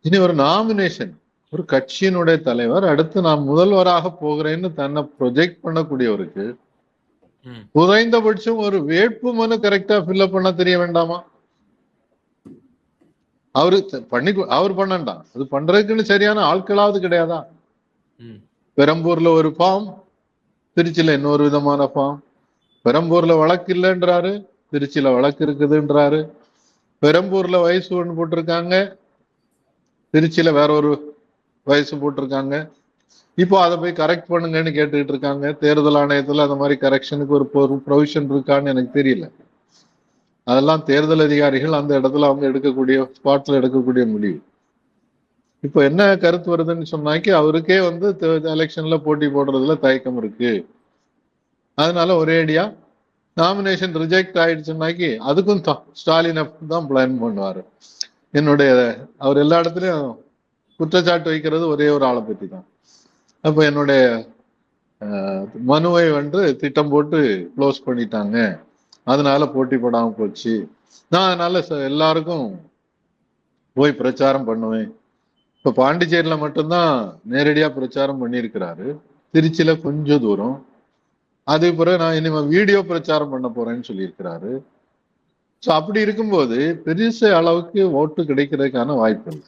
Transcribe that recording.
இனி ஒரு நாமினேஷன், ஒரு கட்சியினுடைய தலைவர் அடுத்து நான் முதல்வராக போகிறேன்னு தன்னை ப்ரொஜெக்ட் பண்ணக்கூடியவருக்கு குறைந்தபட்சம் ஒரு வேட்பு மனு கரெக்டா ஃபில்அப் பண்ண தெரிய வேண்டாமா? அவர் பண்ணண்டாம், அது பண்றதுக்குன்னு சரியான ஆட்களாவது கிடையாதா? பெரம்பூர்ல ஒரு ஃபார்ம், திருச்சியில இன்னொரு விதமான ஃபார்ம். பெரம்பூர்ல வழக்கு இல்லைன்றாரு, திருச்சியில வழக்கு இருக்குதுன்றாரு. பெரம்பூர்ல வயசு ஒன்று போட்டிருக்காங்க, திருச்சியில வேற ஒரு வயசு போட்டிருக்காங்க. இப்போ அதை போய் கரெக்ட் பண்ணுங்கன்னு கேட்டுக்கிட்டு இருக்காங்க. தேர்தல் ஆணையத்துல அந்த மாதிரி கரெக்ஷனுக்கு ஒரு ப்ரொவிஷன் இருக்கான்னு எனக்கு தெரியல. அதெல்லாம் தேர்தல் அதிகாரிகள் அந்த இடத்துல அவங்க எடுக்கக்கூடிய ஸ்பாட்ல எடுக்கக்கூடிய முடிவு. இப்போ என்ன கருத்து வருதுன்னு சொன்னாக்கி அவருக்கே வந்து எலெக்ஷன்ல போட்டி போடுறதுல தயக்கம் இருக்கு, அதனால ஒரேடியா நாமினேஷன் ரிஜெக்ட் ஆயிடுச்சுன்னாக்கி அதுக்கும் ஸ்டாலினை தான் பிளான் பண்ணுவாரு. அவர் எல்லா இடத்துலயும் குற்றச்சாட்டு வைக்கிறது ஒரே ஒரு ஆளை பத்தி தான். அப்ப என்னுடைய மனுவை வந்து திட்டம் போட்டு க்ளோஸ் பண்ணிட்டாங்க, அதனால போட்டி போடாம போச்சு, நான் அதனால எல்லாருக்கும் போய் பிரச்சாரம் பண்ணுவேன். இப்ப பாண்டிச்சேரியில மட்டும்தான் நேரடியா பிரச்சாரம் பண்ணியிருக்கிறாரு, திருச்சியில கொஞ்சம் தூரம். அது பிறகு நான் இனிமே வீடியோ பிரச்சாரம் பண்ண போறேன்னு சொல்லியிருக்கிறாரு. ஸோ அப்படி இருக்கும்போது பெரிய அளவுக்கு ஓட்டு கிடைக்கிறதுக்கான வாய்ப்பு இல்லை.